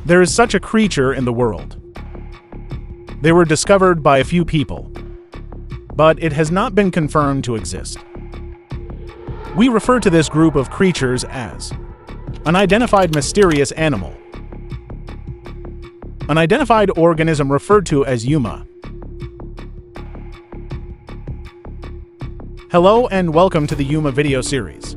There is such a creature in the world. They were discovered by a few people, but it has not been confirmed to exist. We refer to this group of creatures as unidentified mysterious animal. Unidentified organism referred to as UMA. Hello and welcome to the UMA video series.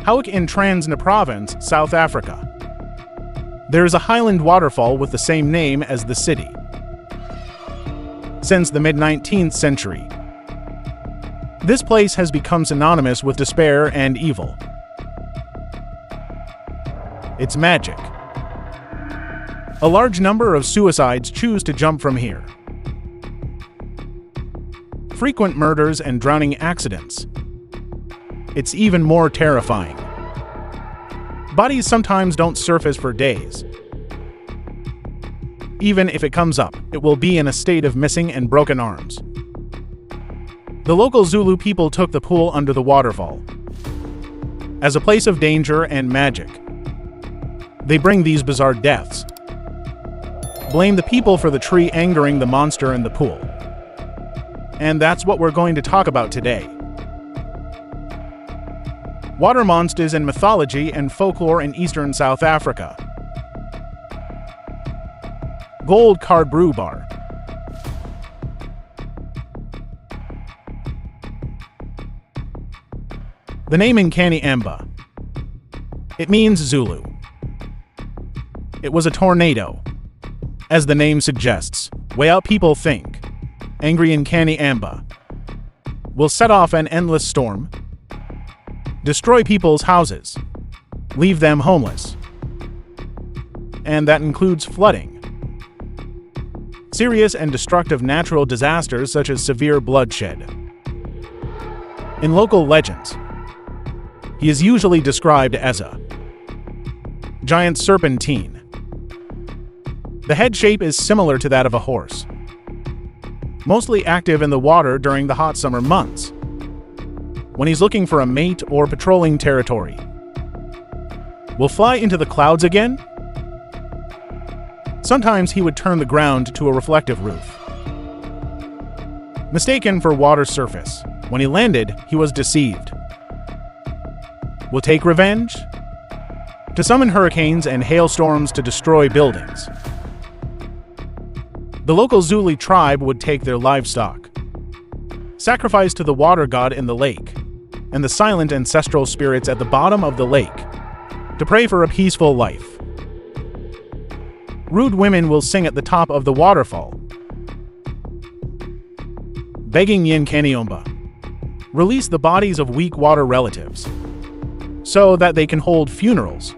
Howick in Transna Province, South Africa. There is a highland waterfall with the same name as the city. Since the mid-19th century, this place has become synonymous with despair and evil. It's magic. A large number of suicides choose to jump from here. Frequent murders and drowning accidents. It's even more terrifying. Bodies sometimes don't surface for days. Even if it comes up, it will be in a state of missing and broken arms. The local Zulu people took the pool under the waterfall as a place of danger and magic. They bring these bizarre deaths. Blame the people for the tree angering the monster in the pool. And that's what we're going to talk about today. Water monsters in mythology and folklore in eastern South Africa. Gold Card Brew Bar. The name Incaniamba. It means Zulu. It was a tornado. As the name suggests, way out people think. Angry Incaniamba will set off an endless storm, destroy people's houses, leave them homeless. And that includes flooding, serious and destructive natural disasters such as severe bloodshed. In local legends, he is usually described as a giant serpentine. The head shape is similar to that of a horse, mostly active in the water during the hot summer months, when he's looking for a mate or patrolling territory. Will fly into the clouds again? Sometimes he would turn the ground to a reflective roof. Mistaken for water surface, when he landed, he was deceived. Will take revenge? To summon hurricanes and hailstorms to destroy buildings. The local Zulu tribe would take their livestock, sacrifice to the water god in the lake, and the silent ancestral spirits at the bottom of the lake, to pray for a peaceful life. Rude women will sing at the top of the waterfall, begging Incaniamba, release the bodies of weak water relatives, so that they can hold funerals.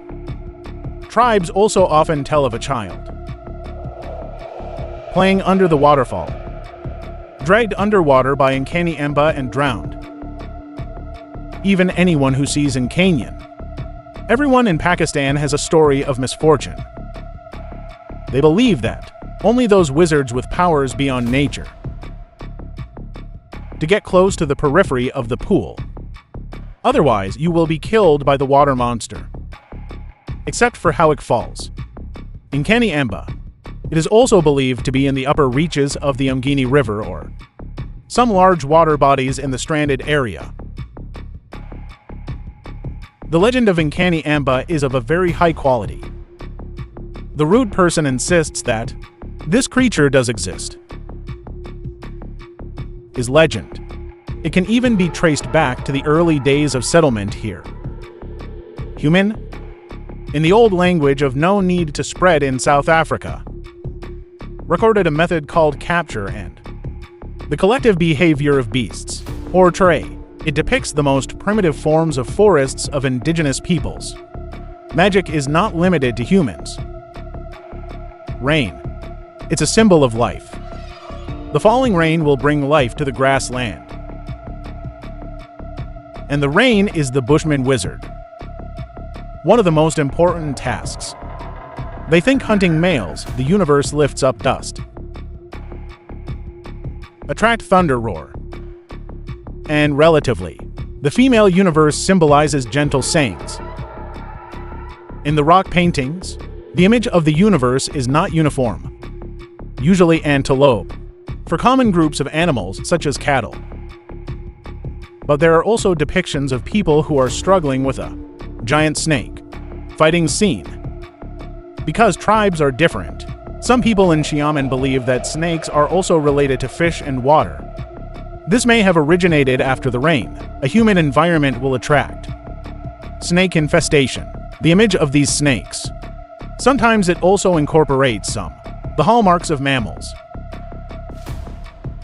Tribes also often tell of a child playing under the waterfall, dragged underwater by Incaniamba and drowned. Even anyone who sees Incanyan. Everyone in Pakistan has a story of misfortune. They believe that only those wizards with powers beyond nature to get close to the periphery of the pool. Otherwise, you will be killed by the water monster. Except for Howick Falls. Incaniamba. It is also believed to be in the upper reaches of the Umgini River or some large water bodies in the stranded area. The legend of Incaniamba is of a very high quality. The rude person insists that this creature does exist. Is legend. It can even be traced back to the early days of settlement here. Human? In the old language of no need to spread in South Africa, recorded a method called capture and the collective behavior of beasts, or tray. It depicts the most primitive forms of forests of indigenous peoples. Magic is not limited to humans. Rain. It's a symbol of life. The falling rain will bring life to the grassland. And the rain is the Bushman wizard. One of the most important tasks. They think hunting males, the universe lifts up dust. Attract thunder roar. And relatively, the female universe symbolizes gentle sayings. In the rock paintings, the image of the universe is not uniform, usually antelope, for common groups of animals such as cattle. But there are also depictions of people who are struggling with a giant snake fighting scene. Because tribes are different, some people in Xiamen believe that snakes are also related to fish and water. This may have originated after the rain a humid environment will attract. Snake infestation. The image of these snakes. Sometimes it also incorporates the hallmarks of mammals.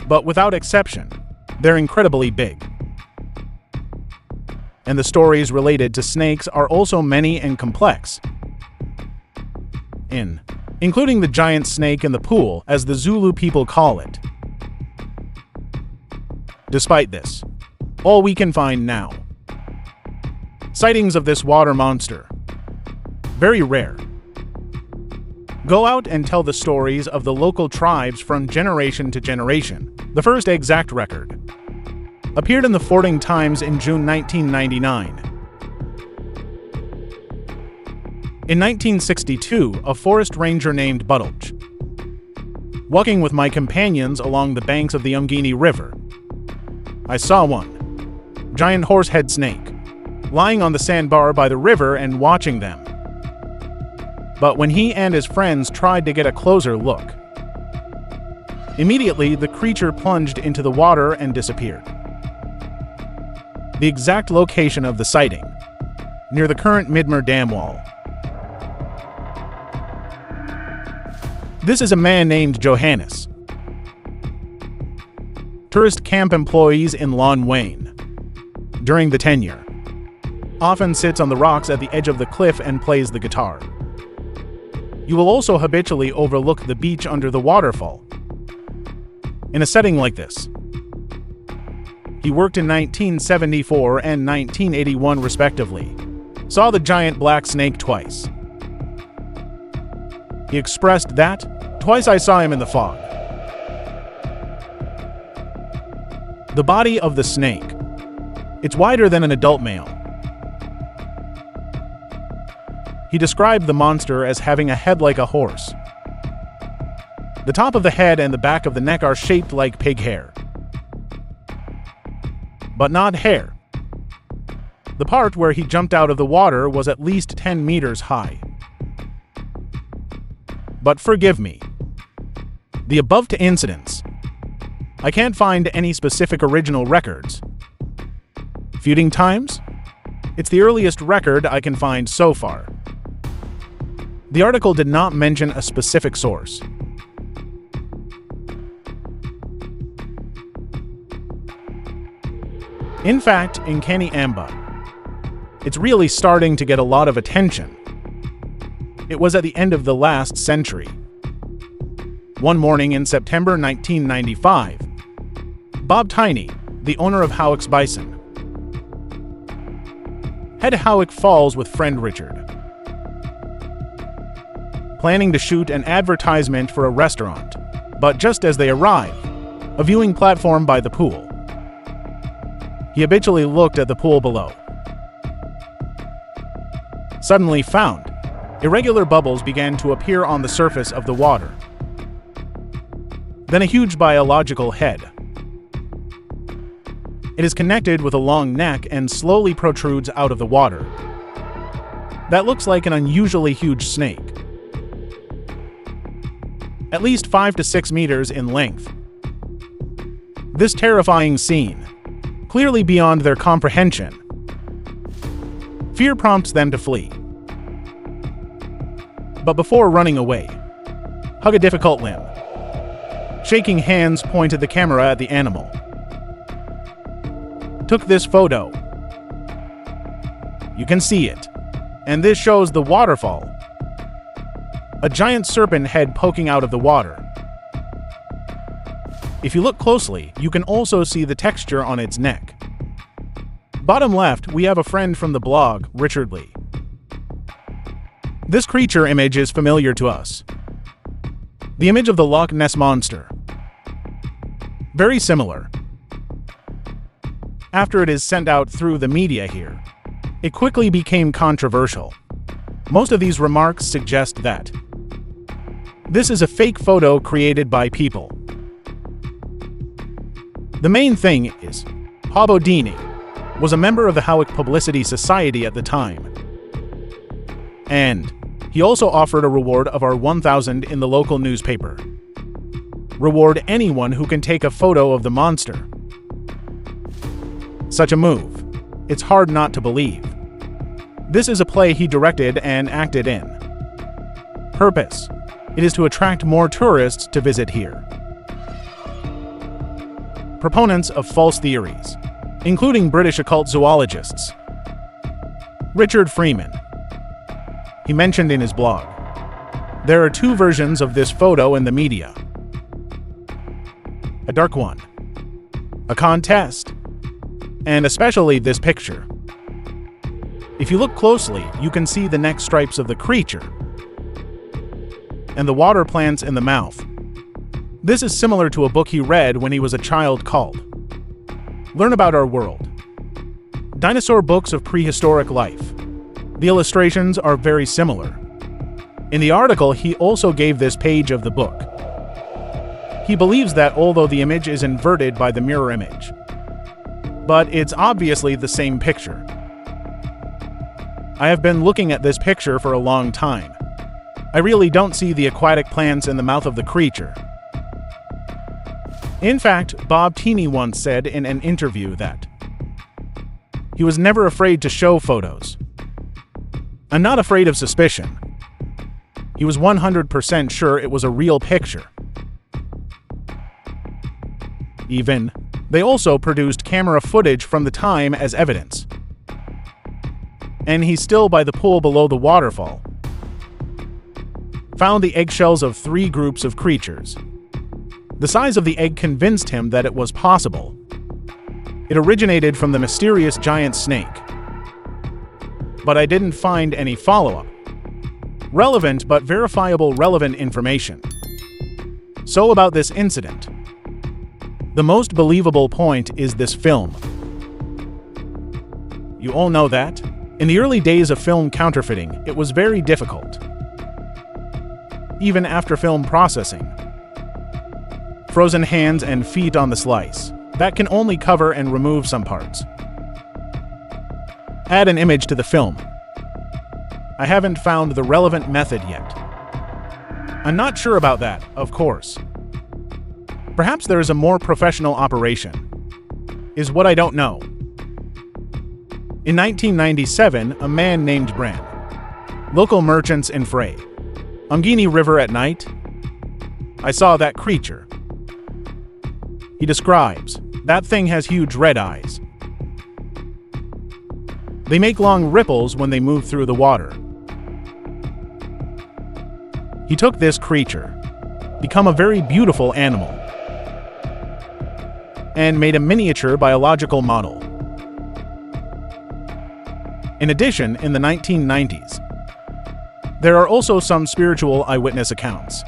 But without exception, they're incredibly big. And the stories related to snakes are also many and complex. Including the giant snake in the pool, as the Zulu people call it. Despite this, all we can find now. Sightings of this water monster. Very rare. Go out and tell the stories of the local tribes from generation to generation. The first exact record appeared in the Fording Times in June 1999. In 1962, a forest ranger named Buttledge, walking with my companions along the banks of the Ungini River, I saw one giant horsehead snake lying on the sandbar by the river and watching them. But when he and his friends tried to get a closer look, immediately the creature plunged into the water and disappeared. The exact location of the sighting, near the current Midmer Dam wall. This is a man named Johannes. Tourist camp employees in Lon Wayne. During the tenure, often sits on the rocks at the edge of the cliff and plays the guitar. You will also habitually overlook the beach under the waterfall. In a setting like this, he worked in 1974 and 1981 respectively. Saw the giant black snake twice. He expressed that, "Twice I saw him in the fog." The body of the snake. It's wider than an adult male. He described the monster as having a head like a horse. The top of the head and the back of the neck are shaped like pig hair. But not hair. The part where he jumped out of the water was at least 10 meters high. But forgive me. The above two incidents. I can't find any specific original records. Feuding times? It's the earliest record I can find so far. The article did not mention a specific source. In fact, Incaniamba, it's really starting to get a lot of attention. It was at the end of the last century. One morning in September 1995, Bob Tiny, the owner of Howick's Bison, head to Howick Falls with friend Richard, planning to shoot an advertisement for a restaurant. But just as they arrive, a viewing platform by the pool, he habitually looked at the pool below. Suddenly found, irregular bubbles began to appear on the surface of the water. Then a huge biological head. It is connected with a long neck and slowly protrudes out of the water. That looks like an unusually huge snake. At least 5 to 6 meters in length. This terrifying scene, clearly beyond their comprehension. Fear prompts them to flee. But before running away, hug a difficult limb. Shaking hands pointed the camera at the animal. Took this photo. You can see it. And this shows the waterfall. A giant serpent head poking out of the water. If you look closely, you can also see the texture on its neck. Bottom left, we have a friend from the blog, Richard Lee. This creature image is familiar to us. The image of the Loch Ness Monster. Very similar. After it is sent out through the media here, it quickly became controversial. Most of these remarks suggest that this is a fake photo created by people. The main thing is, Habodini was a member of the Howick Publicity Society at the time, and he also offered a reward of R1,000 in the local newspaper. Reward anyone who can take a photo of the monster. Such a move. It's hard not to believe. This is a play he directed and acted in. Purpose. It is to attract more tourists to visit here. Proponents of false theories, including British occult zoologists. Richard Freeman. He mentioned in his blog, there are two versions of this photo in the media. A dark one, a contest, and especially this picture. If you look closely, you can see the neck stripes of the creature and the water plants in the mouth. This is similar to a book he read when he was a child called Learn About Our World. Dinosaur books of prehistoric life. The illustrations are very similar. In the article, he also gave this page of the book. He believes that although the image is inverted by the mirror image, but it's obviously the same picture. I have been looking at this picture for a long time. I really don't see the aquatic plants in the mouth of the creature. In fact, Bob Teeney once said in an interview that he was never afraid to show photos. I'm not afraid of suspicion. He was 100% sure it was a real picture. They also produced camera footage from the time as evidence. And he's still by the pool below the waterfall. Found the eggshells of 3 groups of creatures. The size of the egg convinced him that it was possible. It originated from the mysterious giant snake. But I didn't find any follow-up. Relevant but verifiable relevant information. So about this incident. The most believable point is this film. You all know that? In the early days of film counterfeiting, it was very difficult. Even after film processing. Frozen hands and feet on the slice. That can only cover and remove some parts. Add an image to the film. I haven't found the relevant method yet. I'm not sure about that, of course. Perhaps there is a more professional operation. Is what I don't know. In 1997, a man named Bran. Local merchants in Frey. Ungini River at night. I saw that creature. He describes, that thing has huge red eyes. They make long ripples when they move through the water. He took this creature, become a very beautiful animal, and made a miniature biological model. In addition, in the 1990s, there are also some spiritual eyewitness accounts.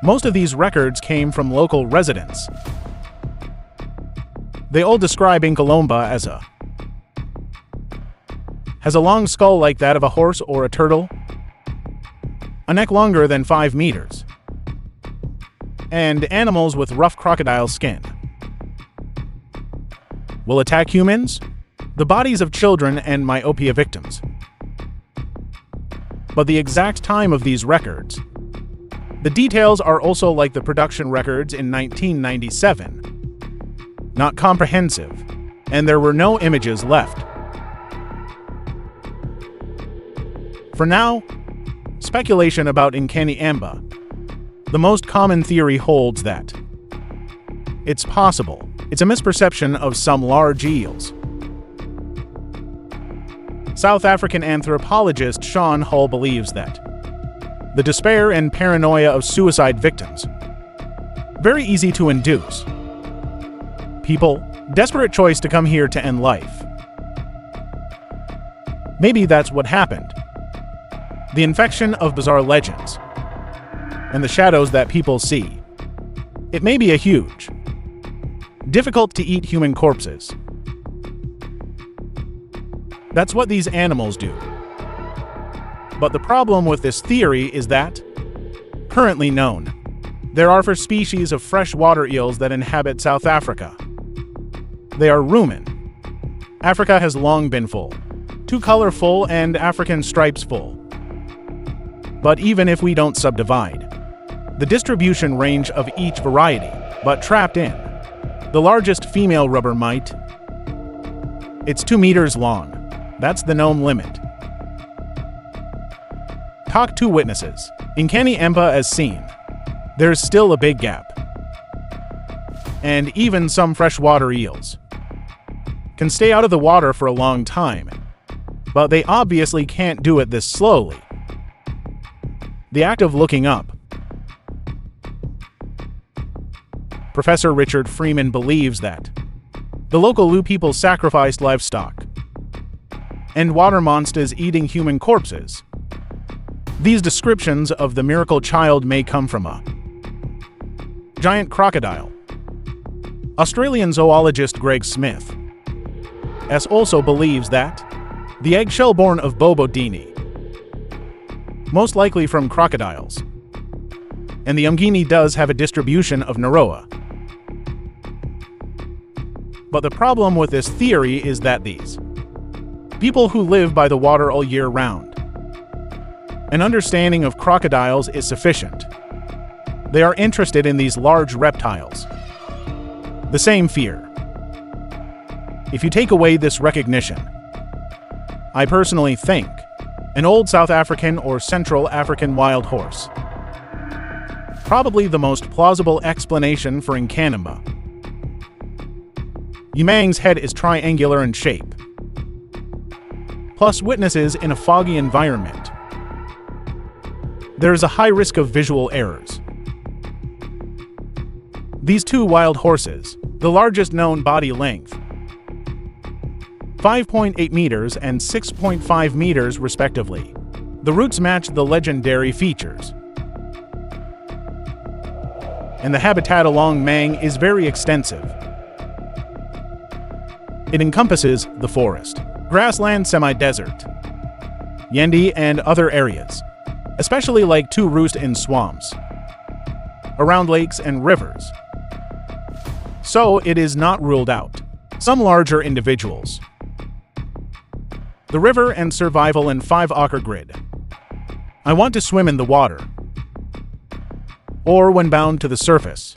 Most of these records came from local residents. They all describe Incaniamba as has a long skull like that of a horse or a turtle, a neck longer than 5 meters, and animals with rough crocodile skin. Will attack humans, the bodies of children, and myopia victims. But the exact time of these records, the details are also like the production records in 1997. Not comprehensive, and there were no images left. For now, speculation about Incaniamba. The most common theory holds that it's possible it's a misperception of some large eels. South African anthropologist Sean Hull believes that the despair and paranoia of suicide victims, very easy to induce. People, desperate choice to come here to end life. Maybe that's what happened. The infection of bizarre legends, and the shadows that people see. It may be a huge, difficult to eat human corpses. That's what these animals do. But the problem with this theory is that, currently known, there are 4 species of freshwater eels that inhabit South Africa. They are rumen. Africa has long been full. Two-color full and African stripes full. But even if we don't subdivide the distribution range of each variety, but trapped in the largest female rubber mite, it's 2 meters long. That's the known limit. Talk to witnesses. Incaniamba as seen. There's still a big gap. And even some freshwater eels can stay out of the water for a long time, but they obviously can't do it this slowly. The act of looking up. Professor Richard Freeman believes that the local Lu people sacrificed livestock and water monsters eating human corpses. These descriptions of the miracle child may come from a giant crocodile. Australian zoologist Greg Smith also believes that the eggshell born of Bobodini, most likely from crocodiles, and the Umgini does have a distribution of Naroa. But the problem with this theory is that these people who live by the water all year round, an understanding of crocodiles is sufficient. They are interested in these large reptiles. The same fear. If you take away this recognition, I personally think an old South African or Central African wild horse. Probably the most plausible explanation for Incaniamba. Yimang's head is triangular in shape, plus witnesses in a foggy environment. There is a high risk of visual errors. These 2 wild horses, the largest known body length, 5.8 meters and 6.5 meters respectively. The roots match the legendary features. And the habitat along Mang is very extensive. It encompasses the forest, grassland, semi-desert, Yendi, and other areas, especially like to roost in swamps, around lakes and rivers. So it is not ruled out. Some larger individuals. The river and survival in 5-acre grid. I want to swim in the water, or when bound to the surface.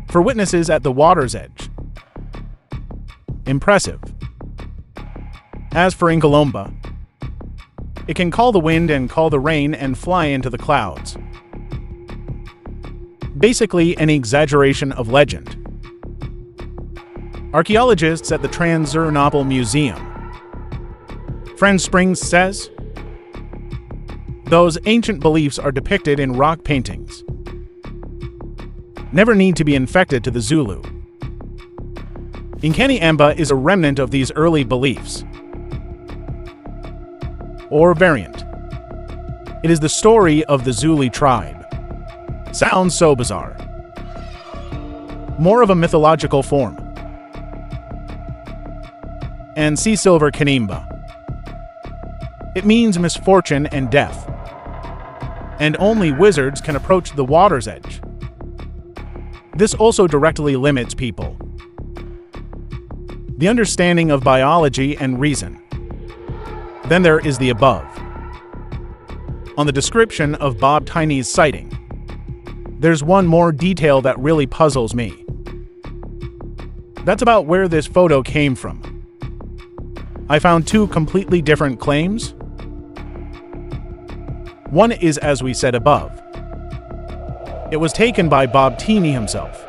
For witnesses at the water's edge. Impressive. As for Incaniamba, it can call the wind and call the rain and fly into the clouds. Basically an exaggeration of legend. Archaeologists at the Trans-Surinapel Museum, Friend Springs says, those ancient beliefs are depicted in rock paintings. Never need to be infected to the Zulu. Incaniamba is a remnant of these early beliefs. Or variant. It is the story of the Zulu tribe. Sounds so bizarre. More of a mythological form. And sea silver Kanimba. It means misfortune and death. And only wizards can approach the water's edge. This also directly limits people. The understanding of biology and reason. Then there is the above. On the description of Bob Tiny's sighting, there's one more detail that really puzzles me. That's about where this photo came from. I found 2 completely different claims. One is as we said above. It was taken by Bob Tiny himself.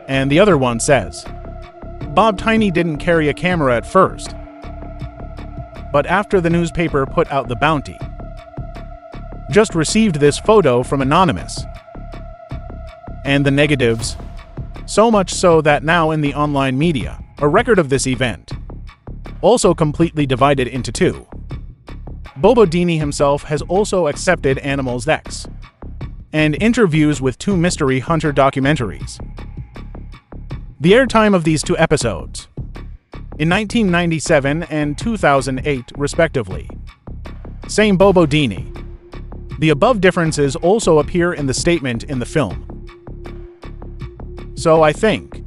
And the other one says, Bob Tiny didn't carry a camera at first, but after the newspaper put out the bounty, just received this photo from Anonymous. And the negatives, so much so that now in the online media, a record of this event, also completely divided into 2. Bobodini himself has also accepted Animals X, and interviews with 2 mystery hunter documentaries. The airtime of these 2 episodes, in 1997 and 2008 respectively, Same Bobo Dini. The above differences also appear in the statement in the film. So I think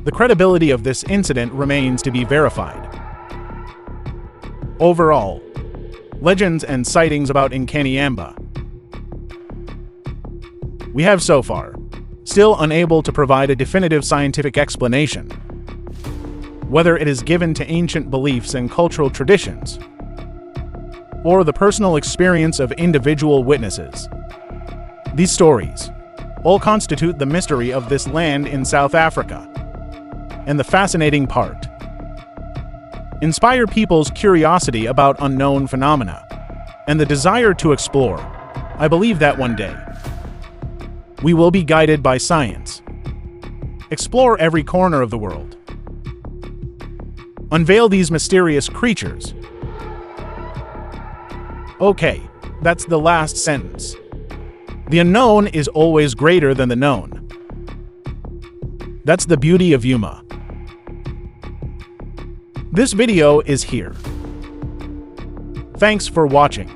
the credibility of this incident remains to be verified. Overall, legends and sightings about Incaniamba. We have so far still unable to provide a definitive scientific explanation, whether it is given to ancient beliefs and cultural traditions, or the personal experience of individual witnesses. These stories all constitute the mystery of this land in South Africa, and the fascinating part: inspire people's curiosity about unknown phenomena and the desire to explore. I believe that one day we will be guided by science, explore every corner of the world, unveil these mysterious creatures. Okay, that's the last sentence. The unknown is always greater than the known. That's the beauty of Yuma. This video is here. Thanks for watching.